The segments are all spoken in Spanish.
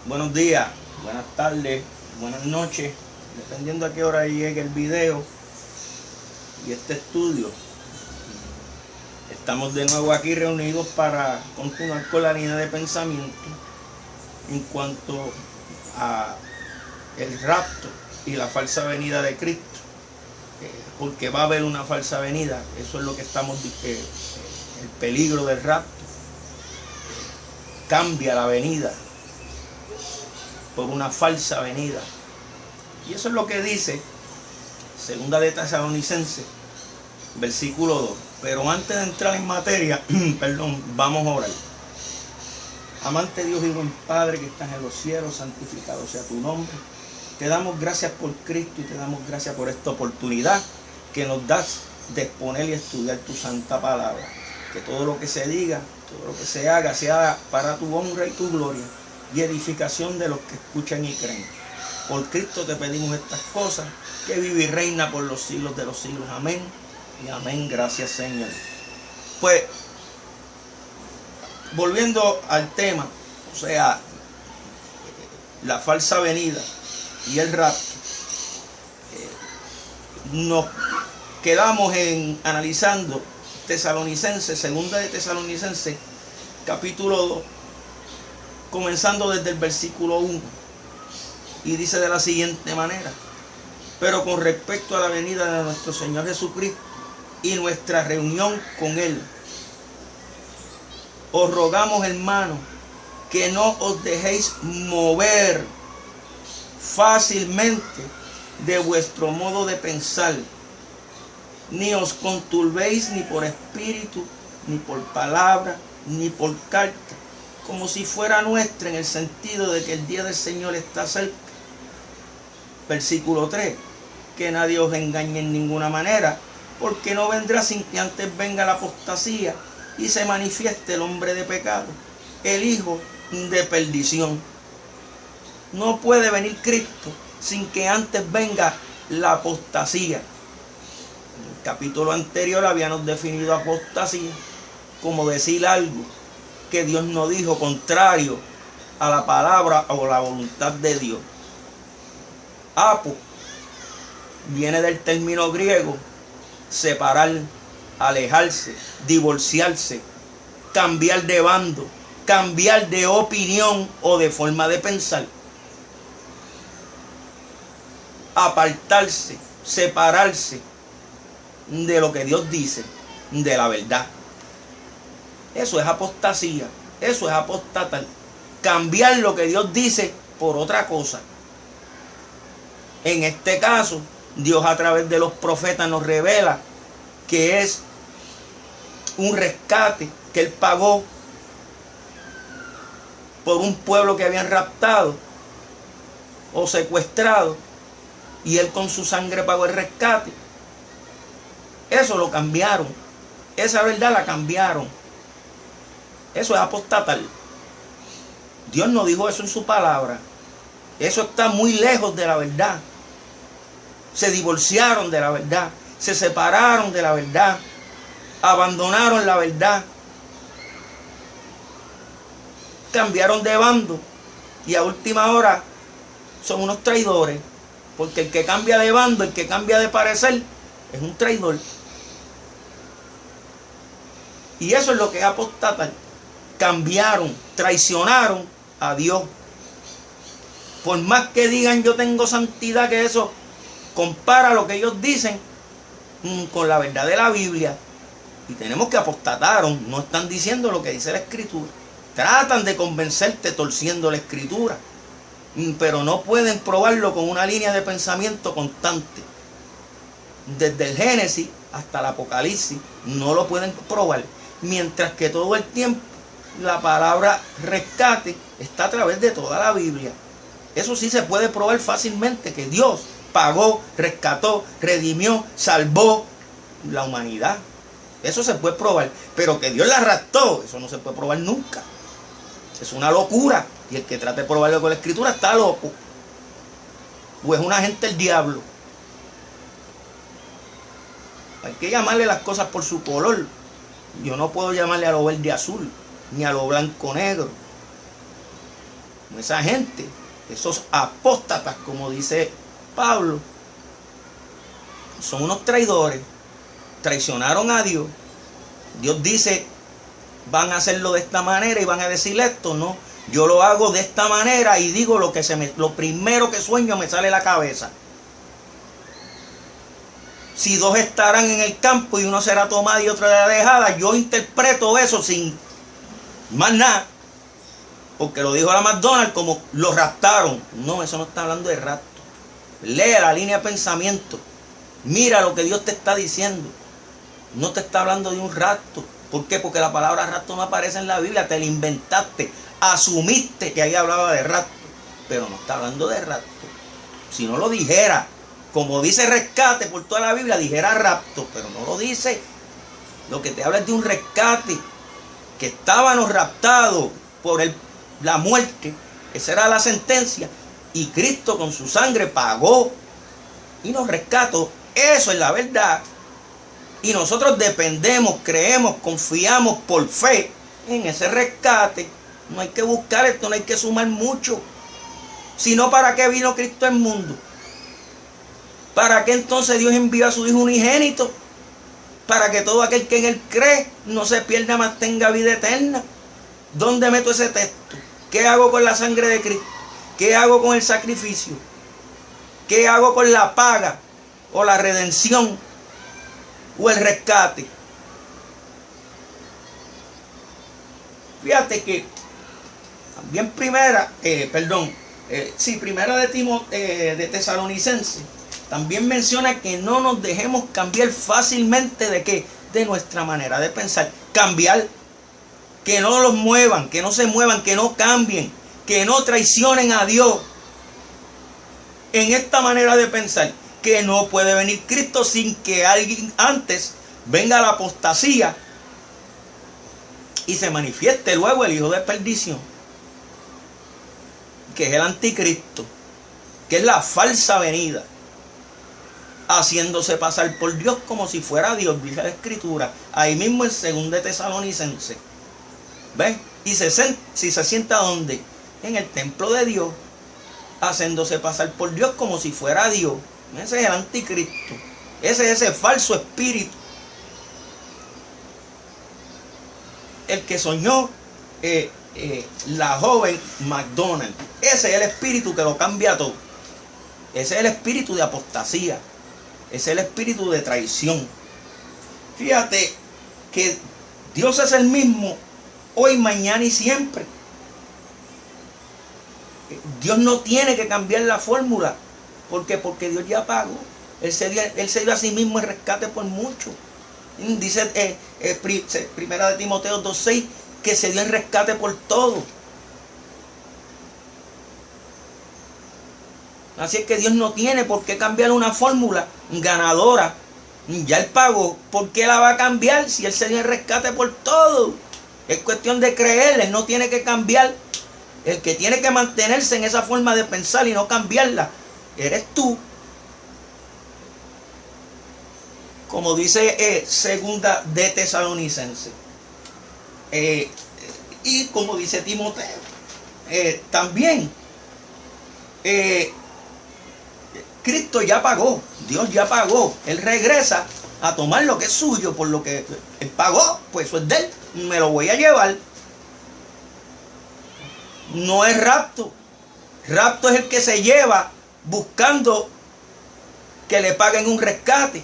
Buenos días, buenas tardes, buenas noches, dependiendo a qué hora llegue el video y este estudio. Estamos de nuevo aquí reunidos para continuar con la línea de pensamiento en cuanto a el rapto y la falsa venida de Cristo, porque va a haber una falsa venida. Eso es lo que estamos diciendo. El peligro del rapto cambia la venida por una falsa venida, y eso es lo que dice Segunda de Tesalonicenses, versículo 2. Pero antes de entrar en materia, vamos a orar. Amante Dios y buen Padre que estás en los cielos, santificado sea tu nombre. Te damos gracias por Cristo y te damos gracias por esta oportunidad que nos das de exponer y estudiar tu santa palabra. Que todo lo que se diga, todo lo que se haga, sea para tu honra y tu gloria y edificación de los que escuchan y creen. Por Cristo te pedimos estas cosas, que vive y reina por los siglos de los siglos. Amén y amén. Gracias, Señor. Pues, volviendo al tema, o sea, la falsa venida y el rapto, nos quedamos analizando Tesalonicenses, Segunda de Tesalonicenses, capítulo 2, comenzando desde el versículo 1, y dice de la siguiente manera: pero con respecto a la venida de nuestro Señor Jesucristo y nuestra reunión con Él, os rogamos, hermanos, que no os dejéis mover fácilmente de vuestro modo de pensar, ni os conturbéis ni por espíritu, ni por palabra, ni por carta, como si fuera nuestra, en el sentido de que el día del Señor está cerca. Versículo 3. Que nadie os engañe en ninguna manera, porque no vendrá sin que antes venga la apostasía y se manifieste el hombre de pecado, el hijo de perdición. No puede venir Cristo sin que antes venga la apostasía. En el capítulo anterior habíamos definido apostasía como decir algo que Dios no dijo, contrario a la palabra o la voluntad de Dios. Apo viene del término griego separar, alejarse, divorciarse, cambiar de bando, cambiar de opinión o de forma de pensar. Apartarse, separarse de lo que Dios dice, de la verdad. Eso es apostasía, eso es apostatar. Cambiar lo que Dios dice por otra cosa. En este caso, Dios a través de los profetas nos revela que es un rescate que Él pagó por un pueblo que habían raptado o secuestrado, y Él con su sangre pagó el rescate. Eso lo cambiaron, esa verdad la cambiaron. Eso es apostatar. Dios no dijo eso en su palabra. Eso está muy lejos de la verdad. Se divorciaron de la verdad, se separaron de la verdad, abandonaron la verdad, cambiaron de bando y a última hora son unos traidores, porque el que cambia de bando, el que cambia de parecer, es un traidor. Y eso es lo que es apostatar. Cambiaron, traicionaron a Dios. Por más que digan yo tengo santidad, que eso compara lo que ellos dicen con la verdad de la Biblia. Y tenemos que apostataron, no están diciendo lo que dice la Escritura. Tratan de convencerte torciendo la Escritura, pero no pueden probarlo con una línea de pensamiento constante. Desde el Génesis hasta el Apocalipsis no lo pueden probar. Mientras que todo el tiempo la palabra rescate está a través de toda la Biblia. Eso sí se puede probar fácilmente, que Dios pagó, rescató, redimió, salvó la humanidad. Eso se puede probar. Pero que Dios la raptó, eso no se puede probar nunca. Es una locura. Y el que trate de probarlo con la Escritura está loco. O es un agente del diablo. Hay que llamarle las cosas por su color. Yo no puedo llamarle a lo verde azul, ni a lo blanco negro. esa gente, esos apóstatas, como dice Pablo, son unos traidores, traicionaron a Dios. Dios dice, van a hacerlo de esta manera y van a decir esto, no, yo lo hago de esta manera y digo lo primero que sueño me sale a la cabeza. Si dos estarán en el campo y uno será tomado y otro será dejada, yo interpreto eso sin más nada, porque lo dijo la McDonald's como lo raptaron. No, eso no está hablando de rapto. Lee la línea de pensamiento, mira lo que Dios te está diciendo. No te está hablando de un rapto. ¿Por qué? Porque la palabra rapto no aparece en la Biblia, te la inventaste, asumiste que ahí hablaba de rapto, pero no está hablando de rapto. Si no lo dijera, como dice rescate por toda la Biblia, dijera rapto, pero no lo dice. Lo que te habla es de un rescate, que estábamos raptados por la muerte, esa era la sentencia, y Cristo con su sangre pagó y nos rescató. Eso es la verdad. Y nosotros dependemos, creemos, confiamos por fe en ese rescate. No hay que buscar esto, no hay que sumar mucho. Sino, ¿para qué vino Cristo al mundo? ¿Para qué entonces Dios envió a su Hijo unigénito? Para que todo aquel que en Él cree no se pierda, mas tenga vida eterna. ¿Dónde meto ese texto? ¿Qué hago con la sangre de Cristo? ¿Qué hago con el sacrificio? ¿Qué hago con la paga o la redención o el rescate? Fíjate que también primera de Tesalonicenses también menciona que no nos dejemos cambiar fácilmente de qué, de nuestra manera de pensar. Cambiar, que no los muevan, que no se muevan, que no cambien, que no traicionen a Dios en esta manera de pensar, que no puede venir Cristo sin que alguien antes venga la apostasía y se manifieste luego el hijo de perdición, que es el anticristo, que es la falsa venida, haciéndose pasar por Dios como si fuera Dios, dice la Escritura, ahí mismo en 2 de Tesalonicenses. ¿Ven? Y si se sienta ¿dónde? En el templo de Dios, haciéndose pasar por Dios como si fuera Dios. Ese es el anticristo, ese es ese falso espíritu, el que soñó la joven McDonald. Ese es el espíritu que lo cambia todo. Ese es el espíritu de apostasía, ese es el espíritu de traición. Fíjate que Dios es el mismo hoy, mañana y siempre. Dios no tiene que cambiar la fórmula. ¿Por qué? Porque Dios ya pagó. Él se dio a sí mismo el rescate por mucho. Dice primera de Timoteo 2:6 que se dio el rescate por todo. Así es que Dios no tiene por qué cambiar una fórmula ganadora. Ya Él pagó. ¿Por qué la va a cambiar si Él se dio el rescate por todo? Es cuestión de creer. Él no tiene que cambiar. El que tiene que mantenerse en esa forma de pensar y no cambiarla eres tú. Como dice segunda de Tesalonicenses. Y como dice Timoteo. También. Cristo ya pagó. Dios ya pagó. Él regresa a tomar lo que es suyo. Por lo que Él pagó. Pues eso es de Él. Me lo voy a llevar. No es rapto. Rapto es el que se lleva buscando que le paguen un rescate.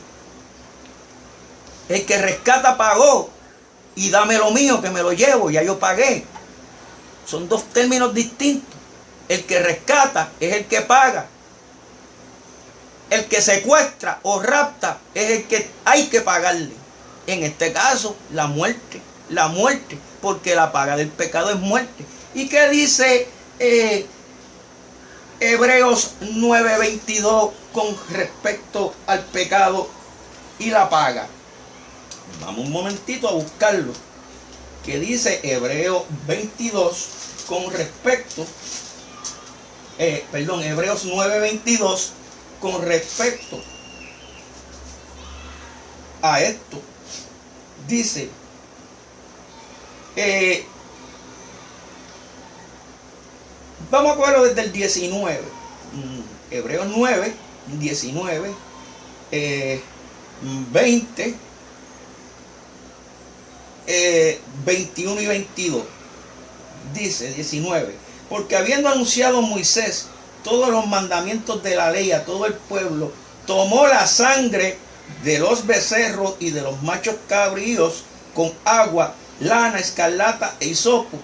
El que rescata pagó y dame lo mío que me lo llevo, ya yo pagué. Son dos términos distintos. El que rescata es el que paga. El que secuestra o rapta es el que hay que pagarle. En este caso, la muerte, porque la paga del pecado es muerte. ¿Y qué dice Hebreos 9:22 con respecto al pecado y la paga? Vamos un momentito a buscarlo. ¿Qué dice Hebreos 22 con respecto? Hebreos 9:22 con respecto a esto. Dice, Vamos a cogerlo desde el 19. Hebreos 9, 19, 20, 21 y 22. Dice 19. Porque habiendo anunciado Moisés todos los mandamientos de la ley a todo el pueblo, tomó la sangre de los becerros y de los machos cabríos con agua, lana, escarlata e hisopo,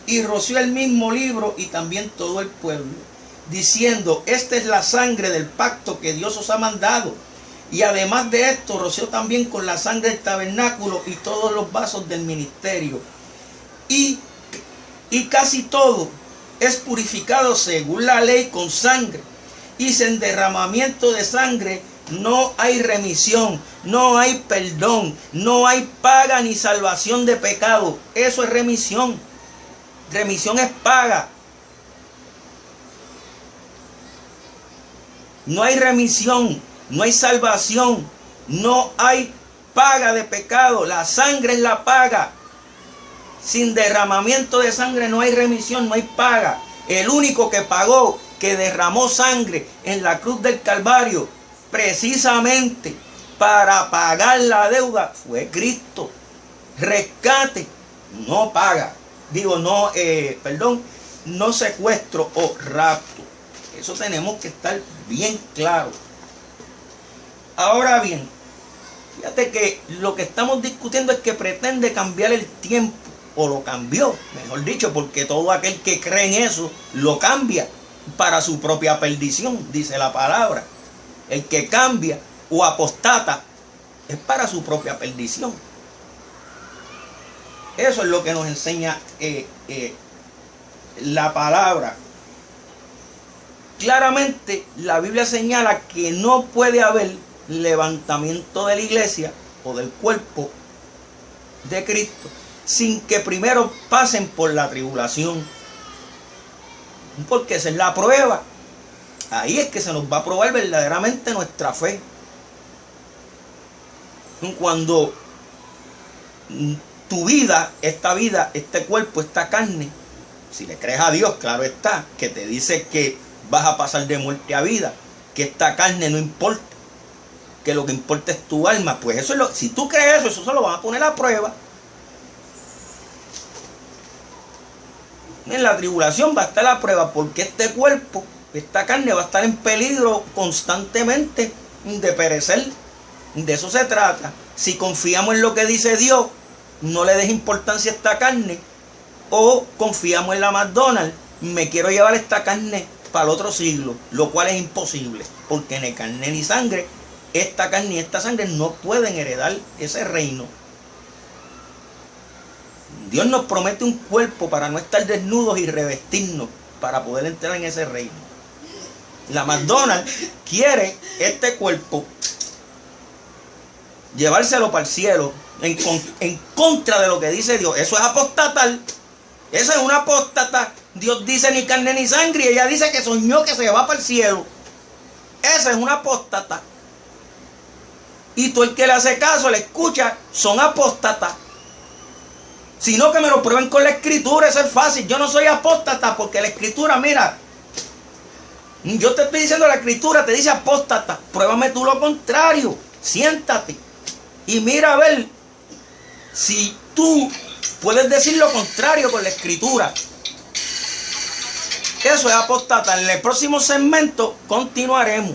y roció el mismo libro y también todo el pueblo, diciendo: esta es la sangre del pacto que Dios os ha mandado. Y además de esto, roció también con la sangre del tabernáculo y todos los vasos del ministerio. Y casi todo es purificado según la ley con sangre, y sin derramamiento de sangre no hay remisión, no hay perdón, no hay paga ni salvación de pecado. Eso es remisión. Remisión es paga. No hay remisión, no hay salvación, no hay paga de pecado. La sangre es la paga. Sin derramamiento de sangre no hay remisión, no hay paga. El único que pagó, que derramó sangre en la cruz del Calvario, precisamente para pagar la deuda, fue Cristo. Rescate, no paga. No secuestro o rapto. Eso tenemos que estar bien claro. Ahora bien, fíjate que lo que estamos discutiendo es que pretende cambiar el tiempo, o lo cambió, mejor dicho, porque todo aquel que cree en eso lo cambia para su propia perdición, dice la palabra. El que cambia o apostata es para su propia perdición. Eso es lo que nos enseña la palabra. Claramente la Biblia señala que no puede haber levantamiento de la iglesia o del cuerpo de Cristo sin que primero pasen por la tribulación, porque esa es la prueba. Ahí es que se nos va a probar verdaderamente nuestra fe. Cuando tu vida, este cuerpo, esta carne, si le crees a Dios, claro está, que te dice que vas a pasar de muerte a vida, que esta carne no importa, que lo que importa es tu alma, pues eso es si tú crees eso se lo van a poner a prueba. En la tribulación va a estar la prueba, porque este cuerpo, esta carne va a estar en peligro constantemente de perecer. De eso se trata. Si confiamos en lo que dice Dios, no le des importancia a esta carne, o confiamos en la McDonald's, me quiero llevar esta carne para el otro siglo, lo cual es imposible, porque ni carne ni sangre, esta carne y esta sangre no pueden heredar ese reino. Dios nos promete un cuerpo para no estar desnudos y revestirnos para poder entrar en ese reino. La McDonald's quiere este cuerpo, llevárselo para el cielo, en contra de lo que dice Dios. Eso es apostatar. Eso es una apóstata. Dios dice ni carne ni sangre, y ella dice que soñó que se va para el cielo. Esa es una apóstata. Y todo el que le hace caso, le escucha, son apóstatas. Sino que me lo prueben con la escritura, eso es fácil. Yo no soy apóstata porque la escritura, mira, yo te estoy diciendo, la escritura te dice apóstata. Pruébame tú lo contrario. Siéntate y mira a ver si tú puedes decir lo contrario con la escritura. Eso es apóstata. En el próximo segmento continuaremos.